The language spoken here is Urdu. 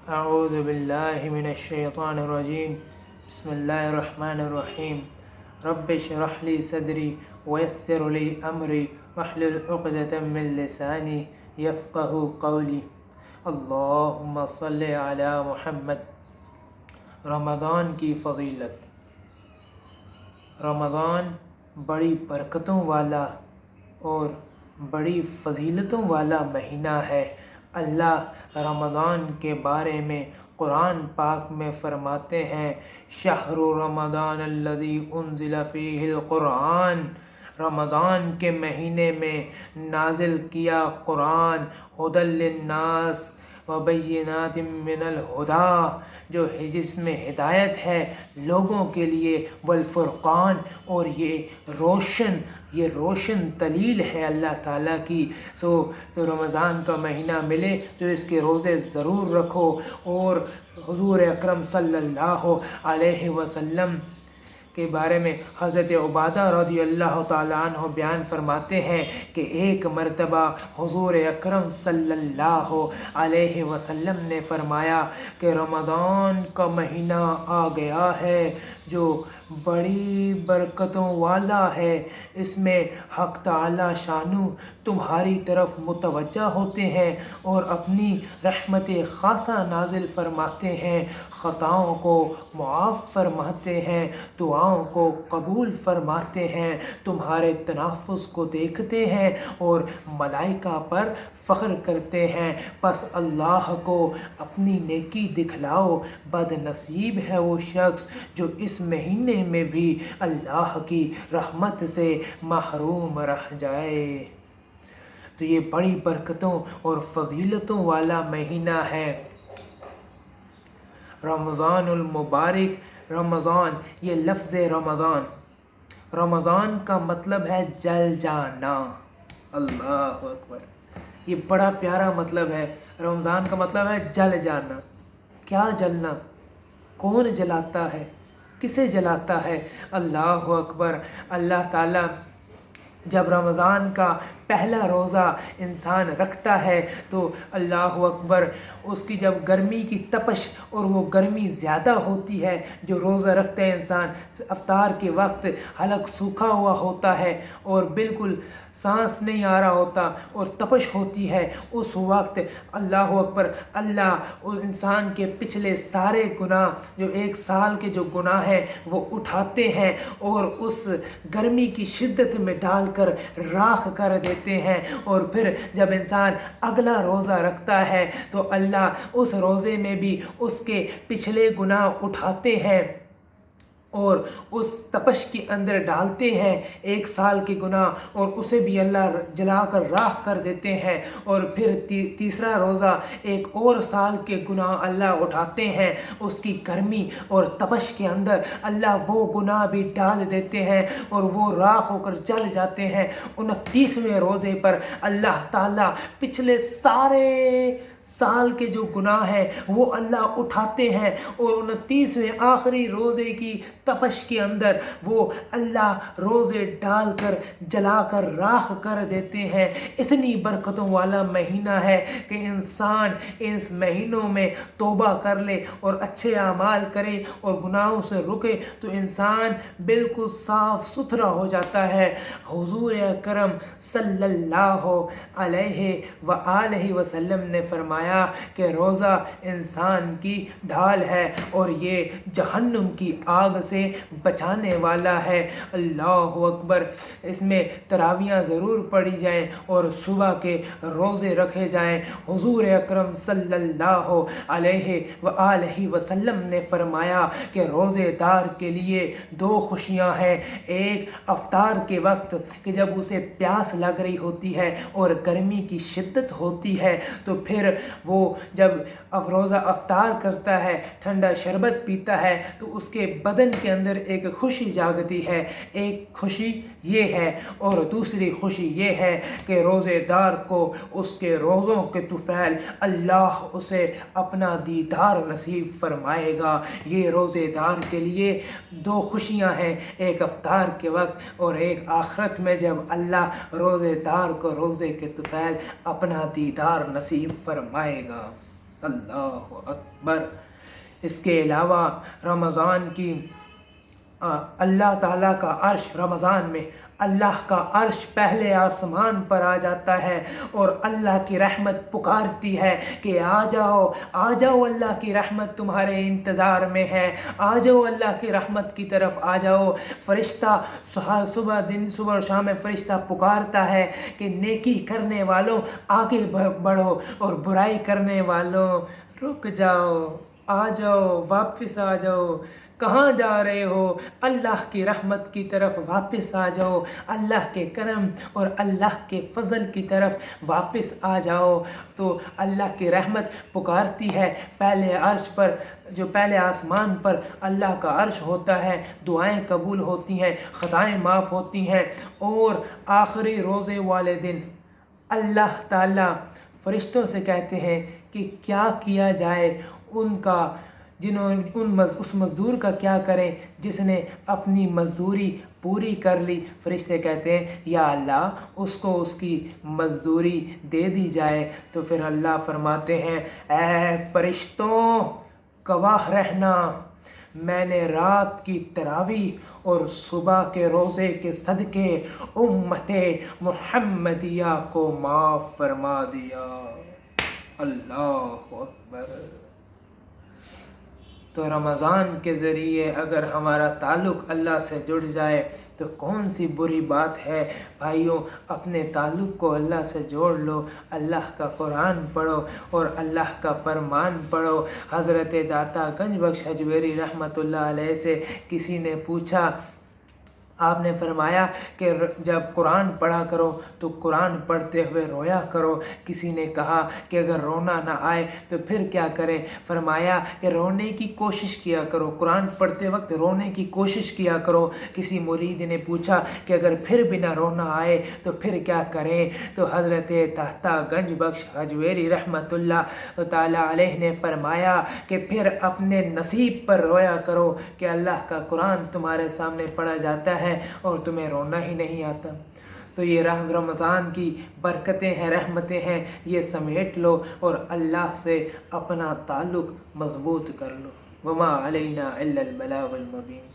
اعوذ باللہ من الشیطان الرجیم بسم اللہ الرحمن الرحیم رب اشرح لی صدری ویسر لی امری واحلل عقدۃ من لسانی یفقہوا قولی اللہم صلی علی محمد۔ رمضان کی فضیلت۔ رمضان بڑی برکتوں والا اور بڑی فضیلتوں والا مہینہ ہے۔ اللہ رمضان کے بارے میں قرآن پاک میں فرماتے ہیں، شہر رمضان الذی انزل فیہ القرآن، رمضان کے مہینے میں نازل کیا قرآن، ھدی للناس وبینات من الہدی، جو جس میں ہدایت ہے لوگوں کے لیے، والفرقان، اور یہ روشن دلیل ہے اللہ تعالیٰ کی۔ تو رمضان کا مہینہ ملے تو اس کے روزے ضرور رکھو۔ اور حضور اکرم صلی اللہ علیہ وسلم کے بارے میں حضرت عبادہ رضی اللہ تعالیٰ عنہ بیان فرماتے ہیں کہ ایک مرتبہ حضور اکرم صلی اللہ علیہ وسلم نے فرمایا کہ رمضان کا مہینہ آ گیا ہے جو بڑی برکتوں والا ہے، اس میں حق تعالی شانو تمہاری طرف متوجہ ہوتے ہیں اور اپنی رحمت خاصہ نازل فرماتے ہیں، خطاؤں کو معاف فرماتے ہیں، دعاؤں کو قبول فرماتے ہیں، تمہارے تنفس کو دیکھتے ہیں اور ملائکہ پر فخر کرتے ہیں، پس اللہ کو اپنی نیکی دکھلاؤ، بد نصیب ہے وہ شخص جو اس مہینے میں بھی اللہ کی رحمت سے محروم رہ جائے۔ تو یہ بڑی برکتوں اور فضیلتوں والا مہینہ ہے رمضان المبارک۔ رمضان، یہ لفظ رمضان کا مطلب ہے جل جانا۔ اللہ اکبر، یہ بڑا پیارا مطلب ہے۔ رمضان کا مطلب ہے جل جانا۔ کیا جلنا؟ کون جلاتا ہے؟ کسے جلاتا ہے؟ اللہ اکبر۔ اللہ تعالیٰ جب رمضان کا پہلا روزہ انسان رکھتا ہے تو اللہ اکبر، اس کی جب گرمی کی تپش اور وہ گرمی زیادہ ہوتی ہے، جو روزہ رکھتا ہے انسان، افطار کے وقت حلق سوکھا ہوا ہوتا ہے اور بالکل سانس نہیں آ رہا ہوتا اور تپش ہوتی ہے، اس وقت اللہ اکبر، اللہ اس انسان کے پچھلے سارے گناہ، جو ایک سال کے جو گناہ ہیں وہ اٹھاتے ہیں اور اس گرمی کی شدت میں ڈال کر راکھ کر دیتے ہیں، اور پھر جب انسان اگلا روزہ رکھتا ہے تو اللہ اس روزے میں بھی اس کے پچھلے گناہ اٹھاتے ہیں اور اس تپش کے اندر ڈالتے ہیں ایک سال کے گناہ، اور اسے بھی اللہ جلا کر راکھ کر دیتے ہیں، اور پھر تیسرا روزہ ایک اور سال کے گناہ اللہ اٹھاتے ہیں، اس کی گرمی اور تپش کے اندر اللہ وہ گناہ بھی ڈال دیتے ہیں اور وہ راکھ ہو کر جل جاتے ہیں۔ 29ویں روزے پر اللہ تعالیٰ پچھلے سارے سال کے جو گناہ ہیں وہ اللہ اٹھاتے ہیں، اور 29ویں آخری روزے کی تپش کے اندر وہ اللہ روزے ڈال کر جلا کر راکھ کر دیتے ہیں۔ اتنی برکتوں والا مہینہ ہے کہ انسان اس مہینوں میں توبہ کر لے اور اچھے اعمال کرے اور گناہوں سے رکے تو انسان بالکل صاف ستھرا ہو جاتا ہے۔ حضور اکرم صلی اللہ علیہ وآلہ وسلم نے فرمایا کہ روزہ انسان کی ڈھال ہے اور یہ جہنم کی آگ سے بچانے والا ہے۔ اللہ اکبر۔ اس میں تراویحیں ضرور پڑھی جائیں اور صبح کے روزے رکھے جائیں۔ حضور اکرم صلی اللہ علیہ وآلہ وسلم نے فرمایا کہ روزے دار کے لیے 2 خوشیاں ہیں، ایک افطار کے وقت کہ جب اسے پیاس لگ رہی ہوتی ہے اور گرمی کی شدت ہوتی ہے تو پھر وہ جب روزہ افطار کرتا ہے، ٹھنڈا شربت پیتا ہے تو اس کے بدن کے اندر ایک خوشی جاگتی ہے۔ ایک خوشی یہ ہے، اور دوسری خوشی یہ ہے کہ روزے دار کو اس کے روزوں کے طفیل اللہ اسے اپنا دیدار نصیب فرمائے گا۔ یہ روزے دار کے لیے 2 خوشیاں ہیں، ایک افطار کے وقت اور ایک آخرت میں جب اللہ روزے دار کو روزے کے طفیل اپنا دیدار نصیب فرمائے گا۔ اللہ اکبر۔ اس کے علاوہ رمضان کی اللہ تعالیٰ کا عرش، رمضان میں اللہ کا عرش پہلے آسمان پر آ جاتا ہے اور اللہ کی رحمت پکارتی ہے کہ آ جاؤ آ جاؤ، اللہ کی رحمت تمہارے انتظار میں ہے، آ جاؤ اللہ کی رحمت کی طرف آ جاؤ۔ فرشتہ صبح اور شام میں فرشتہ پکارتا ہے کہ نیکی کرنے والوں آگے بڑھو اور برائی کرنے والوں رک جاؤ، آ جاؤ، واپس آ جاؤ، کہاں جا رہے ہو؟ اللہ کی رحمت کی طرف واپس آ جاؤ، اللہ کے کرم اور اللہ کے فضل کی طرف واپس آ جاؤ۔ تو اللہ کی رحمت پکارتی ہے پہلے عرش پر، جو پہلے آسمان پر اللہ کا عرش ہوتا ہے، دعائیں قبول ہوتی ہیں، خطائیں معاف ہوتی ہیں، اور آخری روزے والے دن اللہ تعالیٰ فرشتوں سے کہتے ہیں کہ کیا کیا جائے ان کا، اس مزدور کا کیا کریں جس نے اپنی مزدوری پوری کر لی۔ فرشتے کہتے ہیں یا اللہ اس کو اس کی مزدوری دے دی جائے۔ تو پھر اللہ فرماتے ہیں اے فرشتوں گواہ رہنا، میں نے رات کی تراویح اور صبح کے روزے کے صدقے امت محمدیہ کو معاف فرما دیا۔ اللہ اکبر۔ تو رمضان کے ذریعے اگر ہمارا تعلق اللہ سے جڑ جائے تو کون سی بری بات ہے؟ بھائیوں، اپنے تعلق کو اللہ سے جوڑ لو، اللہ کا قرآن پڑھو اور اللہ کا فرمان پڑھو۔ حضرت داتا گنج بخش حجویری رحمۃ اللہ علیہ سے کسی نے پوچھا، آپ نے فرمایا کہ جب قرآن پڑھا کرو تو قرآن پڑھتے ہوئے رویا کرو۔ کسی نے کہا کہ اگر رونا نہ آئے تو پھر کیا کریں؟ فرمایا کہ رونے کی کوشش کیا کرو، قرآن پڑھتے وقت رونے کی کوشش کیا کرو۔ کسی مرید نے پوچھا کہ اگر پھر بھی نہ رونا آئے تو پھر کیا کریں؟ تو حضرت داتا گنج بخش حجویری رحمۃ اللہ تعالیٰ علیہ نے فرمایا کہ پھر اپنے نصیب پر رویا کرو کہ اللہ کا قرآن تمہارے سامنے پڑھا جاتا ہے اور تمہیں رونا ہی نہیں آتا۔ تو یہ رمضان کی برکتیں ہیں، رحمتیں ہیں، یہ سمیٹ لو اور اللہ سے اپنا تعلق مضبوط کر لو۔ وما علینا الا البلاغ المبین۔